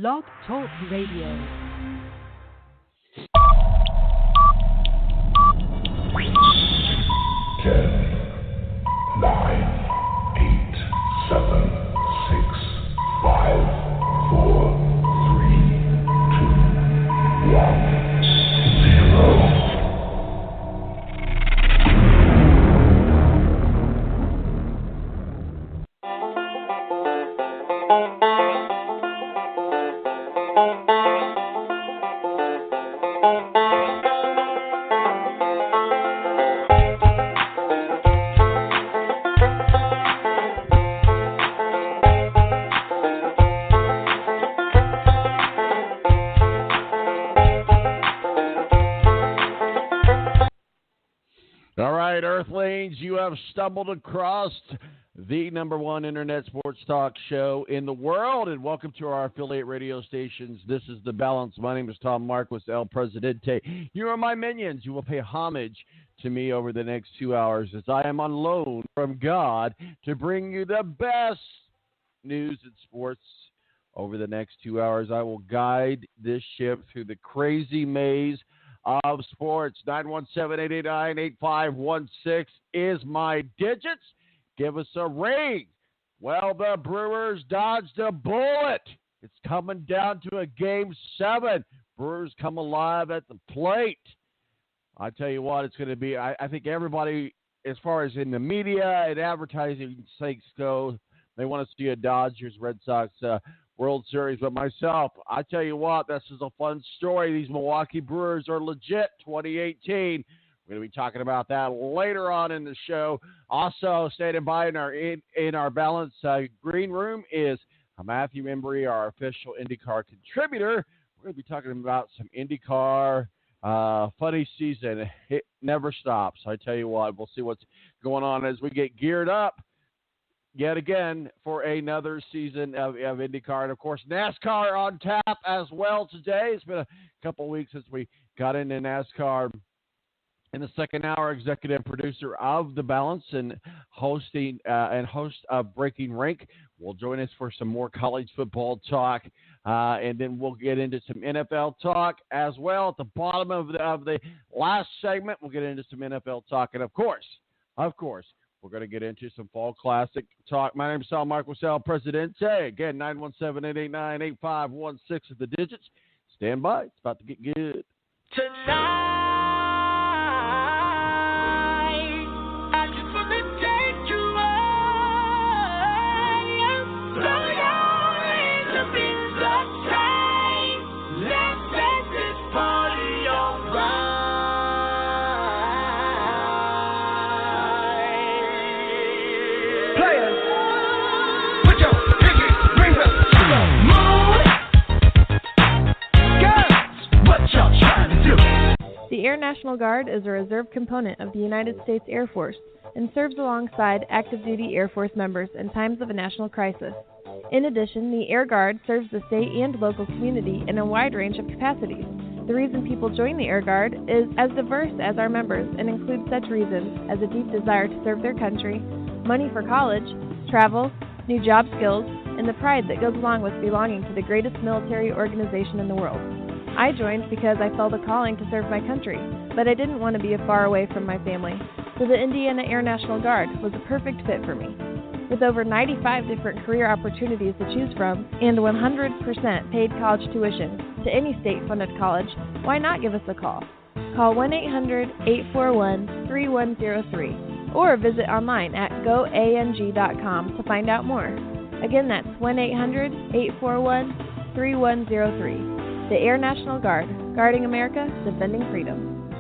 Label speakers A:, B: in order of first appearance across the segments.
A: Blog Talk Radio.
B: 10, 9, 8, 7, 6, 5, 4, 3, 2, 1, 0.
C: You have stumbled across the number one internet sports talk show in the world, and welcome to our affiliate radio stations. This is The Balance. My name is Tom-Marquis, El Presidente. You are my minions. You will pay homage to me over the next 2 hours as I am on loan from God to bring you the best news in sports. Over the next 2 hours, I will guide this ship through the crazy maze of sports. 917-889-8516 is my digits. Give us a ring. Well, the Brewers dodged a bullet. It's coming down to a Game 7. Brewers come alive at the plate. I tell you what, it's going to be, I think everybody, as far as in the media and advertising sakes go, they want to see a Dodgers Red Sox World Series. But myself, I tell you what, this is a fun story. These Milwaukee Brewers are legit 2018. We're going to be talking about that later on in the show. Also, standing by in our Balance green room is Matthew-Embury, our official IndyCar contributor. We're going to be talking about some IndyCar funny season. It never stops. I tell you what, we'll see what's going on as we get geared up yet again for another season of IndyCar. And, of course, NASCAR on tap as well today. It's been a couple weeks since we got into NASCAR. In the second hour, executive producer of The Balance and host of Breaking Rank will join us for some more college football talk. And then we'll get into some NFL talk as well. At the bottom of the last segment, we'll get into some NFL talk. And, of course, we're going to get into some Fall Classic talk. My name is Tom-Marquis, El Presidente. Again, 917-889-8516 is the digits. Stand by. It's about to get good.
D: Tonight, I just want to take you away. Throw your hands up in the sky. Let's make this party alright.
E: The Air National Guard is a reserve component of the United States Air Force and serves alongside active-duty Air Force members in times of a national crisis. In addition, the Air Guard serves the state and local community in a wide range of capacities. The reason people join the Air Guard is as diverse as our members and includes such reasons as a deep desire to serve their country, money for college, travel, new job skills, and the pride that goes along with belonging to the greatest military organization in the world. I joined because I felt a calling to serve my country, but I didn't want to be far away from my family, so the Indiana Air National Guard was a perfect fit for me. With over 95 different career opportunities to choose from and 100% paid college tuition to any state-funded college, why not give us a call? Call 1-800-841-3103 or visit online at goang.com to find out more. Again, that's 1-800-841-3103. The Air National Guard, guarding America, defending freedom.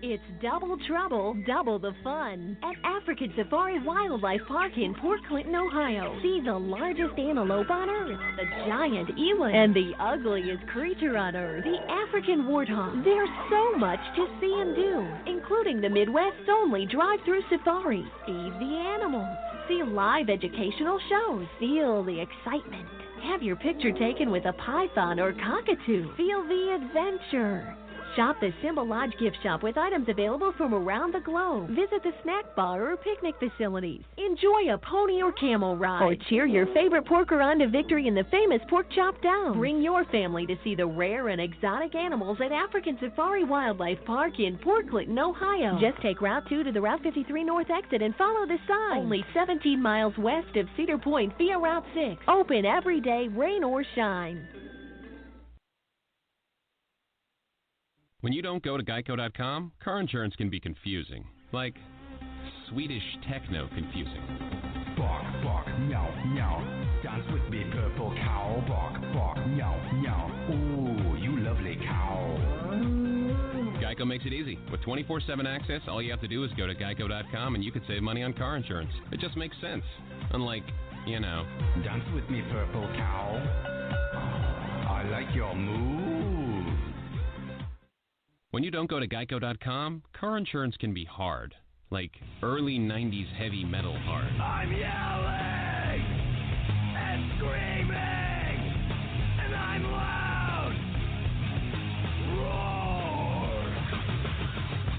F: It's double trouble, double the fun at African Safari Wildlife Park in Port Clinton, Ohio. See the largest antelope on Earth, the giant eland, and the ugliest creature on Earth, the African warthog. There's so much to see and do, including the Midwest's only drive-through safari. Feed the animals, see live educational shows, feel the excitement. Have your picture taken with a python or cockatoo. Feel the adventure. Shop the Symbol Lodge gift shop with items available from around the globe. Visit the snack bar or picnic facilities. Enjoy a pony or camel ride. Or cheer your favorite porker on to victory in the famous Pork Chop Down. Bring your family to see the rare and exotic animals at African Safari Wildlife Park in Port Clinton, Ohio. Just take Route 2 to the Route 53 North exit and follow the sign. Only 17 miles west of Cedar Point via Route 6. Open every day, rain or shine.
A: When you don't go to Geico.com, car insurance can be confusing. Like Swedish techno confusing.
G: Bark, bark, meow, meow. Dance with me, purple cow. Bark, bark, meow, meow. Ooh, you lovely cow.
A: Geico makes it easy. With 24/7 access, all you have to do is go to Geico.com and you could save money on car insurance. It just makes sense. Unlike,
G: Dance with me, purple cow. I like your moves.
A: When you don't go to Geico.com, car insurance can be hard. Like early 90s heavy metal hard.
G: I'm yelling and screaming and I'm loud. Roar.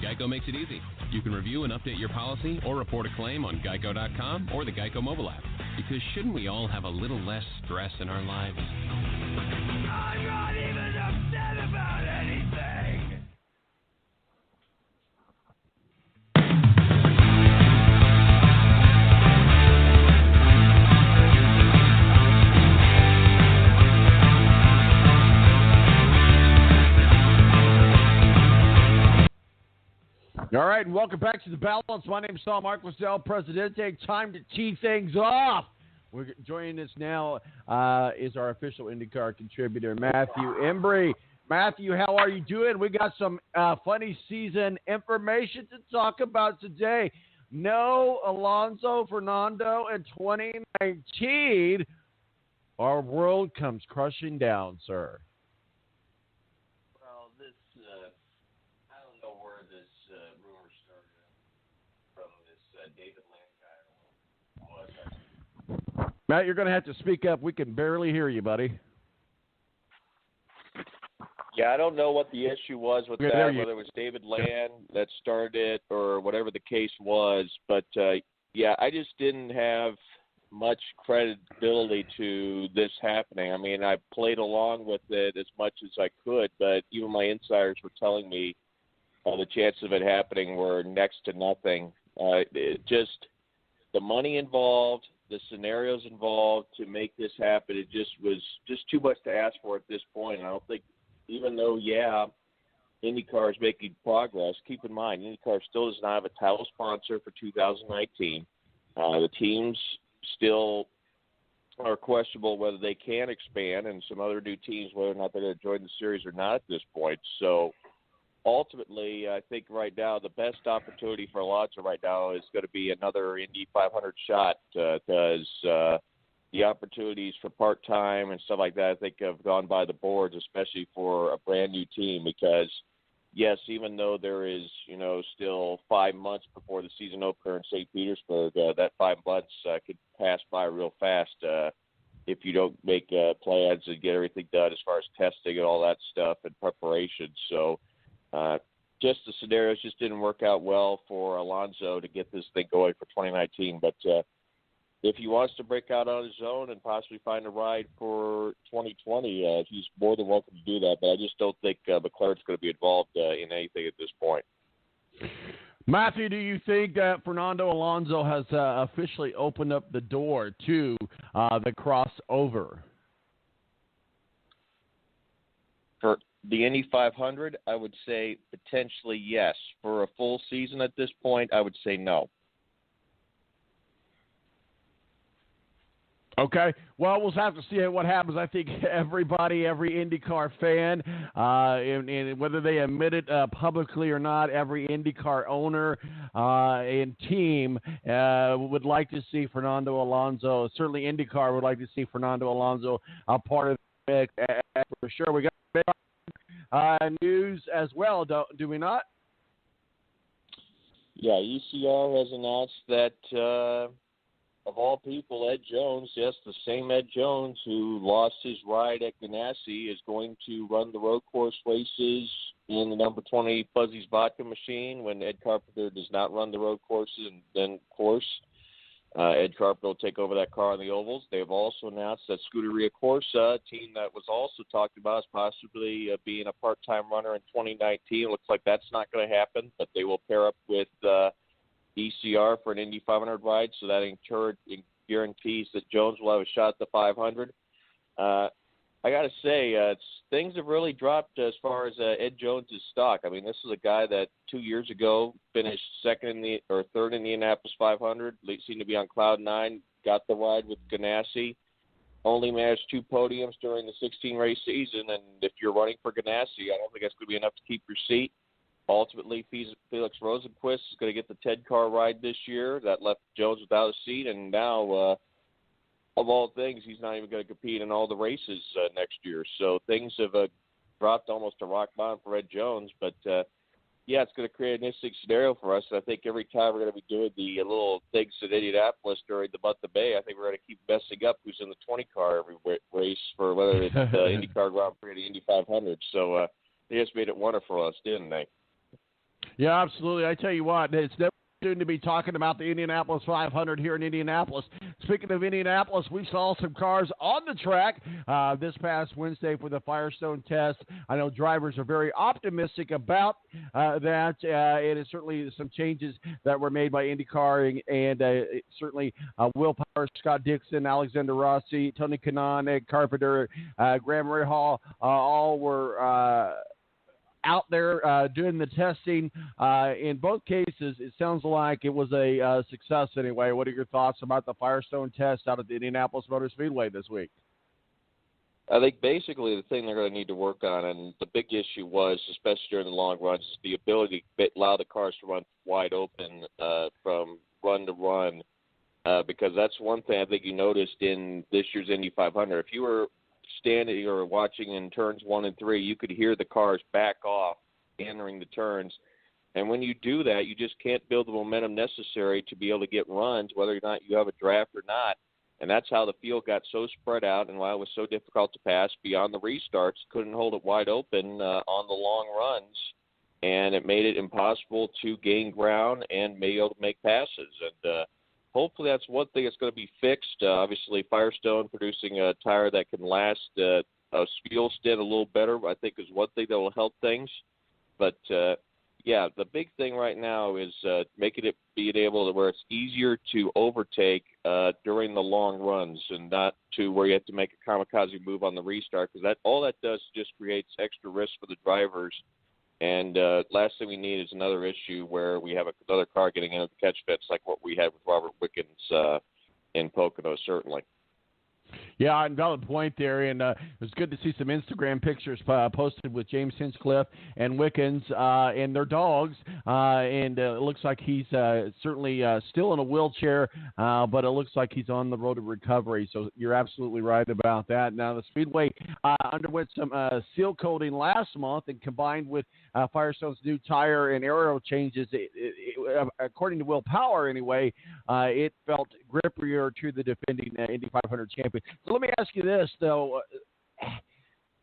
A: Geico makes it easy. You can review and update your policy or report a claim on Geico.com or the Geico mobile app. Because shouldn't we all have a little less stress in our lives?
G: I'm not even upset about anything.
C: All right, and welcome back to The Balance. My name is tom-marquis, Presidente. Time to tee things off. We're joining us now is our official IndyCar contributor, Matthew-Embury. Matthew, how are you doing? We got some funny season information to talk about today. No Alonso Fernando in 2019. Our world comes crushing down, sir.
H: Well, this, I don't know where this rumor started from this David Land guy.
C: Matt, you're going to have to speak up. We can barely hear you, buddy.
H: Yeah, I don't know what the issue was with that, whether it was David Land that started it or whatever the case was. But, yeah, I just didn't have much credibility to this happening. I mean, I played along with it as much as I could, but even my insiders were telling me the chances of it happening were next to nothing. Just the money involved, the scenarios involved to make this happen, it just was just too much to ask for at this point. I don't think, even though, IndyCar is making progress, keep in mind, IndyCar still does not have a title sponsor for 2019. The teams still are questionable whether they can expand, and some other new teams, whether or not they're going to join the series or not at this point. So ultimately, I think right now the best opportunity for Alonso right now is going to be another Indy 500 shot because the opportunities for part-time and stuff like that, I think, have gone by the boards, especially for a brand-new team because, yes, even though there is, still 5 months before the season opener in St. Petersburg, that 5 months could pass by real fast if you don't make plans and get everything done as far as testing and all that stuff and preparation. So just the scenarios just didn't work out well for Alonso to get this thing going for 2019. But if he wants to break out on his own and possibly find a ride for 2020, he's more than welcome to do that. But I just don't think McLaren's going to be involved in anything at this point.
C: Matthew, do you think that Fernando Alonso has officially opened up the door to the crossover?
H: For the Indy 500, I would say potentially yes. For a full season at this point, I would say no.
C: Okay. Well, we'll have to see what happens. I think everybody, every IndyCar fan, and whether they admit it publicly or not, every IndyCar owner and team would like to see Fernando Alonso. Certainly IndyCar would like to see Fernando Alonso a part of it for sure. We got big news as well, do we not?
H: Yeah, ECR has announced that of all people, Ed Jones, yes, the same Ed Jones who lost his ride at Ganassi is going to run the road course races in the number 20 Fuzzy's Vodka machine when Ed Carpenter does not run the road courses. And then, of course, Ed Carpenter will take over that car on the ovals. They have also announced that Scuderia Corsa, a team that was also talked about as possibly being a part-time runner in 2019. It looks like that's not going to happen, but they will pair up with ECR for an Indy 500 ride, so that guarantees that Jones will have a shot at the 500. I got to say, things have really dropped as far as Ed Jones' stock. I mean, this is a guy that 2 years ago finished third in the Indianapolis 500, seemed to be on cloud nine, got the ride with Ganassi, only managed 2 podiums during the 16-race season, and if you're running for Ganassi, I don't think that's going to be enough to keep your seat. Ultimately, Felix Rosenquist is going to get the Ted Carr ride this year. That left Jones without a seat, and now, of all things, he's not even going to compete in all the races next year. So things have dropped almost to rock bottom for Ed Jones. But, yeah, it's going to create an interesting scenario for us. And I think every time we're going to be doing the little things at Indianapolis during the month of May, I think we're going to keep messing up who's in the 20 car every race for whether it's the IndyCar Grand Prix or the Indy 500. So they just made it wonderful for us, didn't they?
C: Yeah, absolutely. I tell you what, it's never soon to be talking about the Indianapolis 500 here in Indianapolis. Speaking of Indianapolis, we saw some cars on the track this past Wednesday for the Firestone test. I know drivers are very optimistic about that. It is certainly some changes that were made by IndyCar and certainly Will Power, Scott Dixon, Alexander Rossi, Tony Kanaan, Ed Carpenter, Graham Rahal, all were out there doing the testing. In both cases, it sounds like it was a success anyway. What are your thoughts about the Firestone test out at the Indianapolis Motor Speedway this week?
H: I think basically the thing they're going to need to work on, and the big issue was, especially during the long runs, the ability to allow the cars to run wide open from run to run, because that's one thing I think you noticed in this year's Indy 500. If you were standing or watching in turns 1 and 3, you could hear the cars back off entering the turns. And when you do that, you just can't build the momentum necessary to be able to get runs, whether or not you have a draft or not. And that's how the field got so spread out, and why it was so difficult to pass beyond the restarts. Couldn't hold it wide open on the long runs, and it made it impossible to gain ground and be able to make passes. And hopefully that's one thing that's going to be fixed. Obviously, Firestone producing a tire that can last a fuel stint a little better, I think, is one thing that will help things. But, yeah, the big thing right now is making it being able to where it's easier to overtake during the long runs and not to where you have to make a kamikaze move on the restart, because all that does just creates extra risk for the drivers. And last thing we need is another issue where we have another car getting into the catch fence like what we had with Robert Wickens in Pocono, certainly.
C: Yeah, valid point there, and it was good to see some Instagram pictures posted with James Hinchcliffe and Wickens and their dogs, and it looks like he's certainly still in a wheelchair, but it looks like he's on the road to recovery, so you're absolutely right about that. Now, the Speedway underwent some seal coating last month, and combined with Firestone's new tire and aero changes, according to Will Power anyway, it felt grippier to the defending Indy 500 champion. So let me ask you this, though.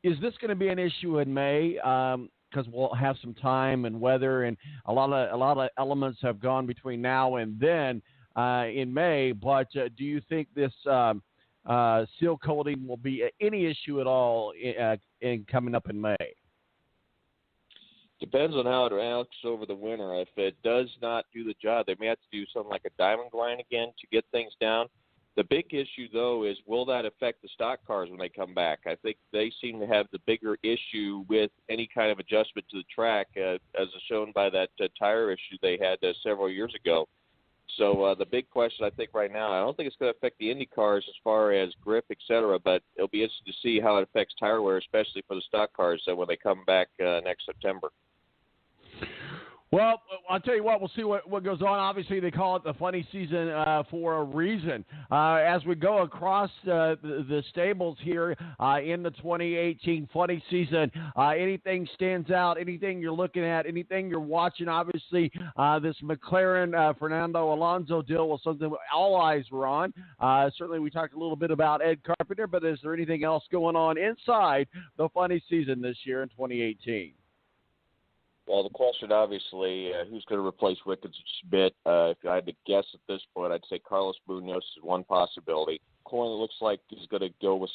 C: Is this going to be an issue in May? Because we'll have some time and weather, and a lot of elements have gone between now and then in May. But do you think this seal coating will be any issue at all in coming up in May?
H: Depends on how it acts over the winter. If it does not do the job, they may have to do something like a diamond grind again to get things down. The big issue, though, is will that affect the stock cars when they come back? I think they seem to have the bigger issue with any kind of adjustment to the track, as shown by that tire issue they had several years ago. So the big question, I think, right now, I don't think it's going to affect the Indy cars as far as grip, et cetera, but it'll be interesting to see how it affects tire wear, especially for the stock cars when they come back next September.
C: Well, I'll tell you what, we'll see what goes on. Obviously, they call it the funny season for a reason. As we go across the stables here in the 2018 funny season, anything stands out, anything you're looking at, anything you're watching? Obviously, this McLaren Fernando Alonso deal was something all eyes were on. Certainly, we talked a little bit about Ed Carpenter, but is there anything else going on inside the funny season this year in 2018?
H: Well, the question, obviously, who's going to replace Wickens Schmidt? If I had to guess at this point, I'd say Carlos Munoz is one possibility. Corn looks like he's going to go with